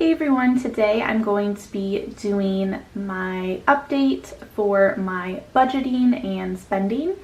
Hey everyone, today I'm going to be doing my update for my budgeting and spending.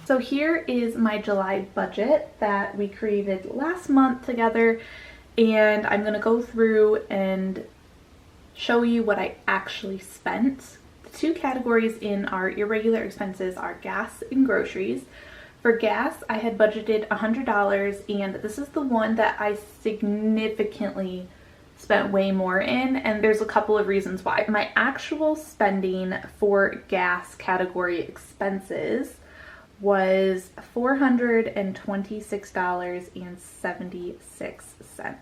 So here is my July budget that we created last month together, and I'm going to go through and show you what I actually spent. The two categories in our irregular expenses are gas and groceries. For gas, I had budgeted $100, and this is the one that I significantly spent way more in, and there's a couple of reasons why. My actual spending for gas category expenses was $426.76.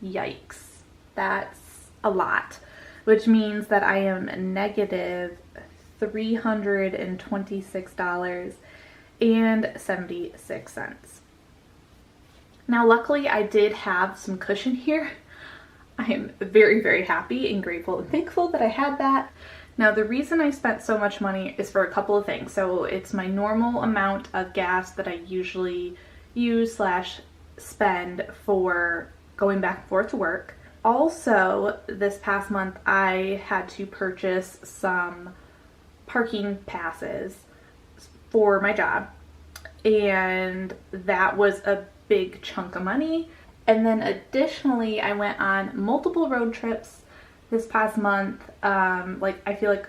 Yikes, that's a lot, which means that I am negative $326.76. Now, luckily, I did have some cushion here. I am very, very happy and grateful and thankful that I had that. Now, the reason I spent so much money is for a couple of things. So it's my normal amount of gas that I usually use / spend for going back and forth to work. Also, this past month, I had to purchase some parking passes for my job, and that was a big chunk of money. And then additionally, I went on multiple road trips this past month. I feel like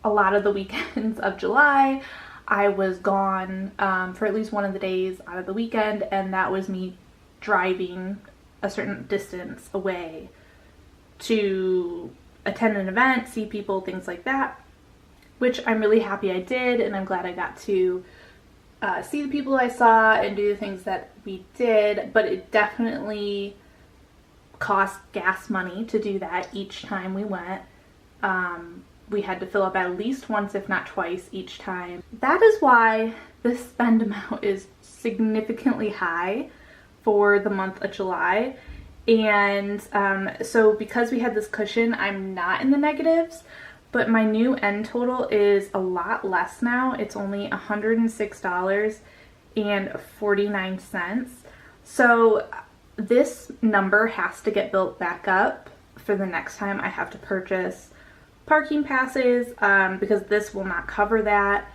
a lot of the weekends of July I was gone for at least one of the days out of the weekend, and that was me driving a certain distance away to attend an event, see people, things like that, which I'm really happy I did, and I'm glad I got to see the people I saw and do the things that we did. But it definitely cost gas money to do that each time we went. We had to fill up at least once, if not twice, each time. That is why this spend amount is significantly high for the month of July. And so because we had this cushion, I'm not in the negatives. But my new end total is a lot less now. It's only $106.49. So this number has to get built back up for the next time I have to purchase parking passes, because this will not cover that.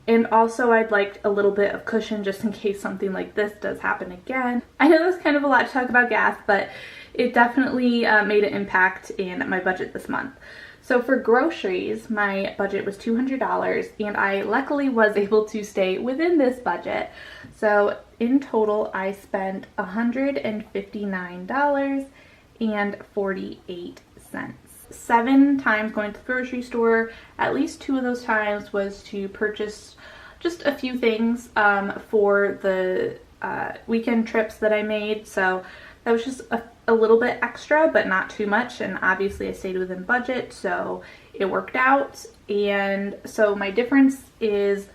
And also, I'd like a little bit of cushion just in case something like this does happen again. I know that's kind of a lot to talk about gas, but it definitely made an impact in my budget this month. So for groceries, my budget was $200, and I luckily was able to stay within this budget. So in total, I spent $159.48. 7 times going to the grocery store. At least 2 of those times was to purchase just a few things for the weekend trips that I made. So that was just a little bit extra, but not too much, and obviously I stayed within budget, so it worked out. And so my difference is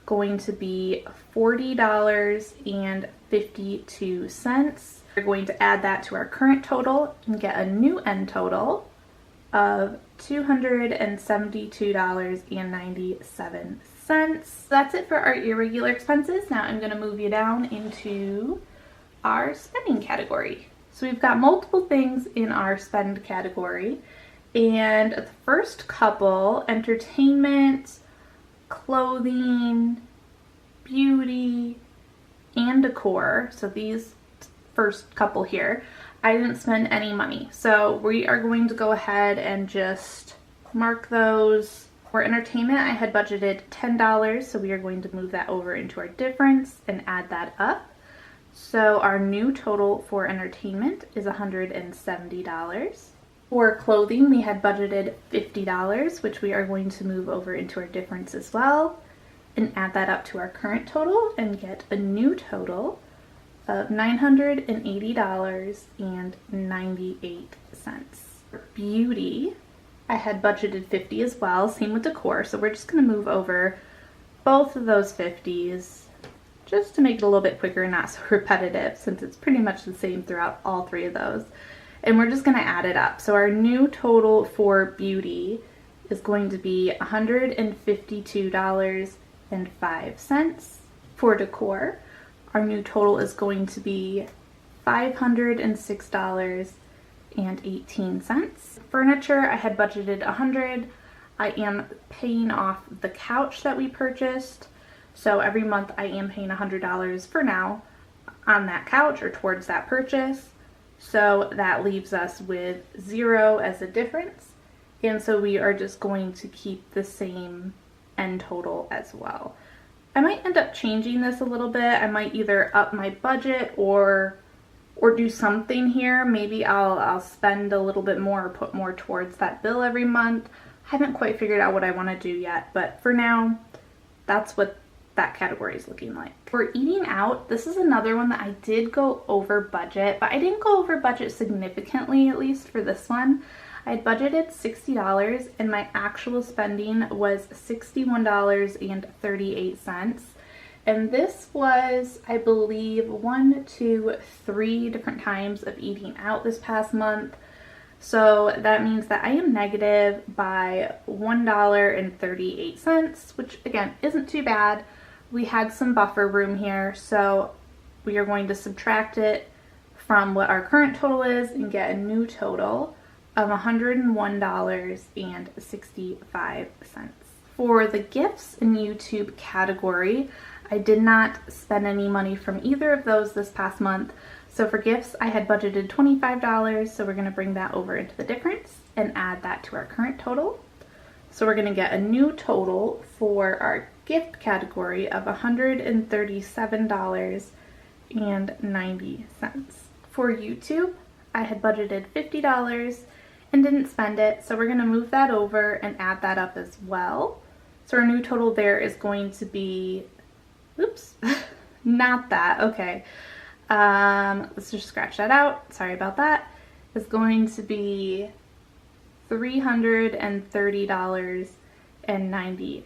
going to be $40.52. We're going to add that to our current total and get a new end total of $272.97. That's it for our irregular expenses. Now I'm going to move you down into our spending category. So we've got multiple things in our spend category, and the first couple, entertainment, clothing, beauty, and decor, so these first couple here, I didn't spend any money. So we are going to go ahead and just mark those. For entertainment, I had budgeted $10, so we are going to move that over into our difference and add that up. So our new total for entertainment is $170. For clothing, we had budgeted $50, which we are going to move over into our difference as well and add that up to our current total and get a new total of $980.98. For beauty, I had budgeted $50 as well, same with decor, so we're just going to move over both of those 50s just to make it a little bit quicker and not so repetitive, since it's pretty much the same throughout all 3 of those. And we're just going to add it up. So our new total for beauty is going to be $152.05. For decor, our new total is going to be $506.18. Furniture, I had budgeted $100. I am paying off the couch that we purchased. So every month I am paying $100 for now on that couch or towards that purchase. So that leaves us with 0 as a difference. And so we are just going to keep the same end total as well. I might end up changing this a little bit. I might either up my budget or do something here. Maybe I'll spend a little bit more or put more towards that bill every month. I haven't quite figured out what I want to do yet, but for now, that's what that category is looking like. For eating out, this is another one that I did go over budget, but I didn't go over budget significantly, at least for this one. I had budgeted $60 and my actual spending was $61.38. And this was, I believe, 1, 2, 3 different times of eating out this past month. So that means that I am negative by $1.38, which again isn't too bad. We had some buffer room here, so we are going to subtract it from what our current total is and get a new total of $101.65. For the gifts and YouTube category, I did not spend any money from either of those this past month. So for gifts, I had budgeted $25, so we're going to bring that over into the difference and add that to our current total. So we're going to get a new total for our gift category of $137.90. For YouTube, I had budgeted $50 and didn't spend it, so we're going to move that over and add that up as well. So our new total there is going to be, oops, not that, okay. Let's just scratch that out. Sorry about that. It's going to be $330.93.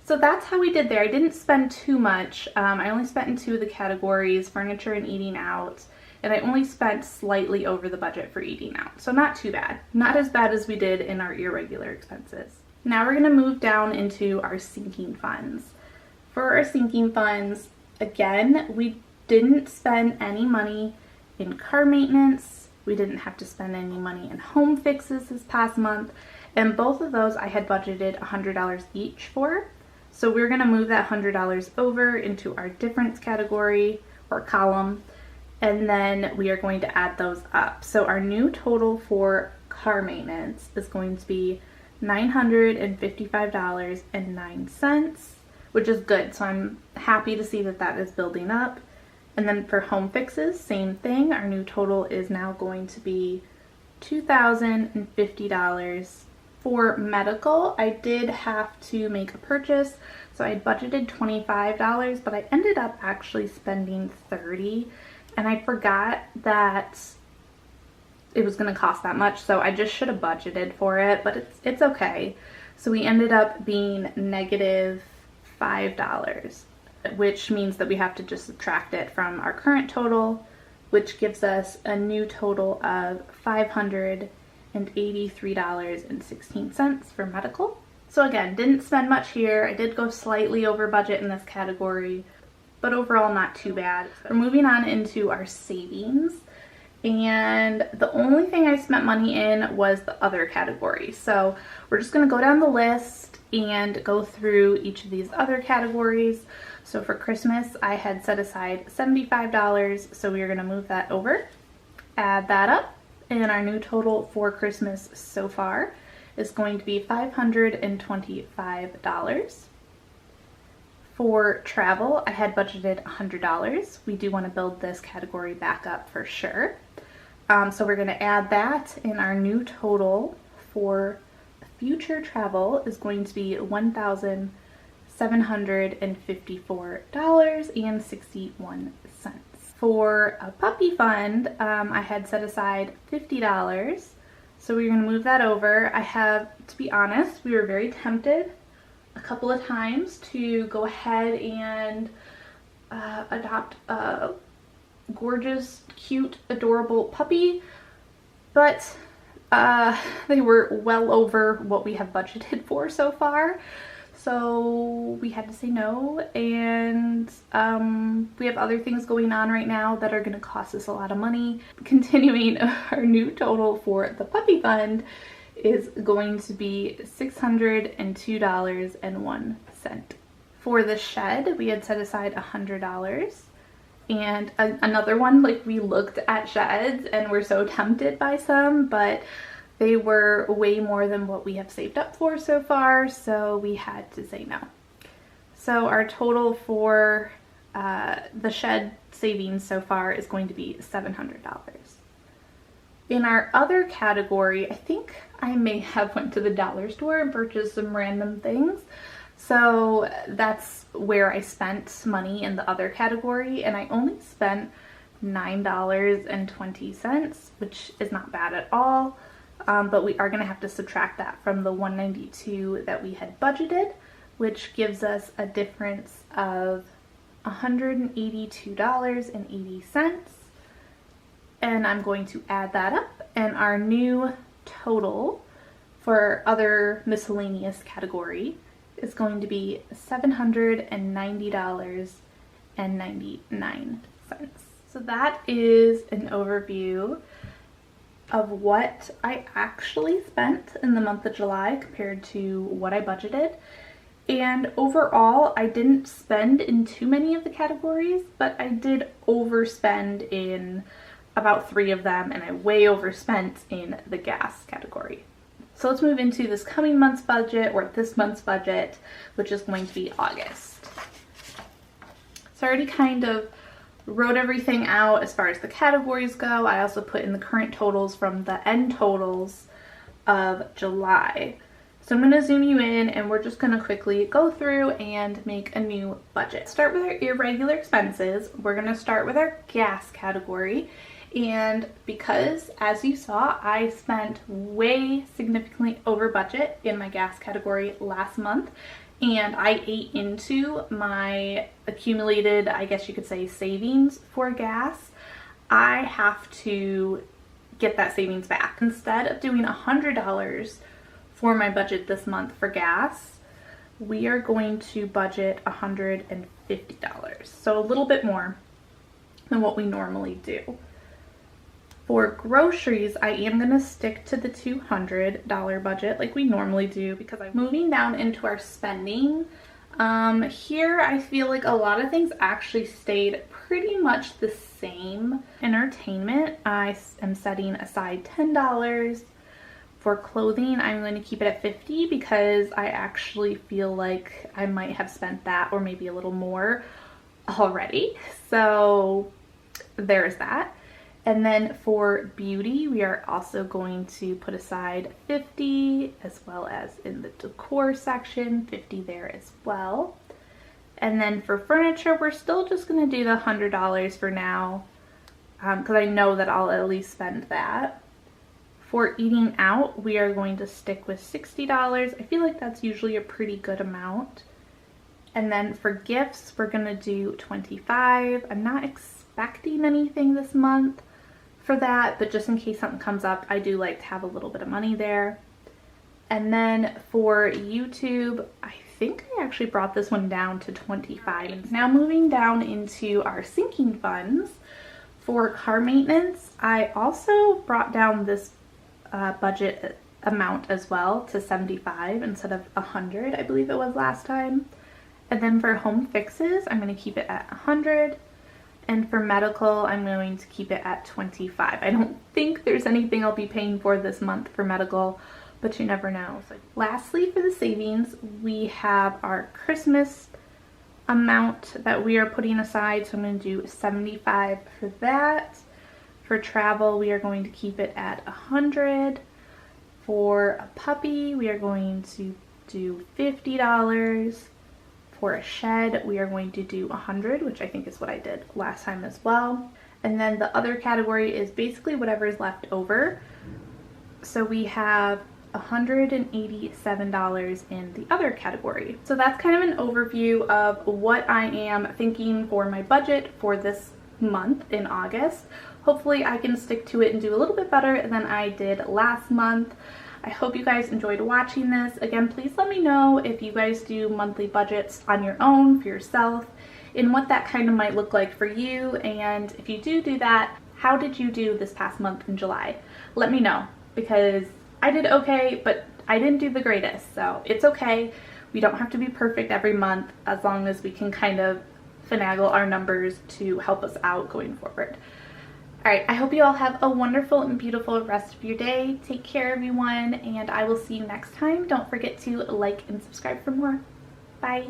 So that's how we did there. I didn't spend too much. I only spent in 2 of the categories, furniture and eating out, and I only spent slightly over the budget for eating out. So not too bad. Not as bad as we did in our irregular expenses. Now we're going to move down into our sinking funds. For our sinking funds, again, we didn't spend any money in car maintenance. We didn't have to spend any money in home fixes this past month. And both of those I had budgeted $100 each for. So we're going to move that $100 over into our difference category or column. And then we are going to add those up. So our new total for car maintenance is going to be $955.09, which is good. So I'm happy to see that that is building up. And then for home fixes, same thing. Our new total is now going to be $2,050. For medical, I did have to make a purchase. So I budgeted $25, but I ended up actually spending $30. And I forgot that it was going to cost that much. So I just should have budgeted for it, but it's okay. So we ended up being negative $5. Which means that we have to just subtract it from our current total, which gives us a new total of $583.16 for medical. So again, didn't spend much here. I did go slightly over budget in this category, but overall not too bad. We're moving on into our savings, and the only thing I spent money in was the other category. So we're just going to go down the list and go through each of these other categories. So for Christmas, I had set aside $75, so we are going to move that over, add that up, and our new total for Christmas so far is going to be $525. For travel, I had budgeted $100. We do want to build this category back up for sure. So we're going to add that, and our new total for future travel is going to be $1,754.61. For a puppy fund, I had set aside $50, so we're going to move that over. I have, to be honest, we were very tempted a couple of times to go ahead and adopt a gorgeous, cute, adorable puppy, but they were well over what we have budgeted for so far. so we had to say no, and we have other things going on right now that are going to cost us a lot of money. Continuing, our new total for the puppy fund is going to be $602.01. For the shed, we had set aside $100. And another one, like, we looked at sheds and were so tempted by some, but they were way more than what we have saved up for so far, so we had to say no. So our total for the shed savings so far is going to be $700. In our other category, I think I may have went to the dollar store and purchased some random things. So that's where I spent money in the other category, and I only spent $9.20, which is not bad at all. But we are going to have to subtract that from the $192 that we had budgeted, which gives us a difference of $182.80. And I'm going to add that up, and our new total for other miscellaneous category is going to be $790.99. So that is an overview of what I actually spent in the month of July compared to what I budgeted. And overall, I didn't spend in too many of the categories, but I did overspend in about 3 of them, and I way overspent in the gas category. So let's move into this coming month's budget, or this month's budget, which is going to be August. So I already kind of wrote everything out as far as the categories go. I also put in the current totals from the end totals of July. So I'm going to zoom you in, and we're just going to quickly go through and make a new budget. Start with our irregular expenses. We're going to start with our gas category. And because, as you saw, I spent way significantly over budget in my gas category last month, and I ate into my accumulated, I guess you could say, savings for gas, I have to get that savings back. Instead of doing $100 for my budget this month for gas, we are going to budget $150. So a little bit more than what we normally do. For groceries, I am going to stick to the $200 budget like we normally do, because I'm moving down into our spending. Here I feel like a lot of things actually stayed pretty much the same. Entertainment, I am setting aside $10. For clothing, I'm going to keep it at $50 because I actually feel like I might have spent that or maybe a little more already. So there's that. And then for beauty, we are also going to put aside $50, as well as in the decor section, $50 there as well. And then for furniture, we're still just going to do the $100 for now, because I know that I'll at least spend that. For eating out, we are going to stick with $60. I feel like that's usually a pretty good amount. And then for gifts, we're going to do $25. I'm not expecting anything this month for that, but just in case something comes up, I do like to have a little bit of money there. And then for YouTube, I think I actually brought this one down to $25. Now moving down into our sinking funds, for car maintenance, I also brought down this budget amount as well to $75 instead of $100, I believe it was last time. And then for home fixes, I'm going to keep it at $100. And for medical, I'm going to keep it at $25. I don't think there's anything I'll be paying for this month for medical, but you never know. So lastly, for the savings, we have our Christmas amount that we are putting aside. So I'm going to do $75 for that. For travel, we are going to keep it at $100. For a puppy, we are going to do $50. For a shed, we are going to do $100, which I think is what I did last time as well. And then the other category is basically whatever is left over. So we have $187 in the other category. So that's kind of an overview of what I am thinking for my budget for this month in August. Hopefully I can stick to it and do a little bit better than I did last month. I hope you guys enjoyed watching this. Again, please let me know if you guys do monthly budgets on your own for yourself and what that kind of might look like for you. And if you do that, how did you do this past month in July? Let me know, because I did okay, but I didn't do the greatest. So it's okay. We don't have to be perfect every month, as long as we can kind of finagle our numbers to help us out going forward. All right, I hope you all have a wonderful and beautiful rest of your day. Take care, everyone, and I will see you next time. Don't forget to like and subscribe for more. Bye.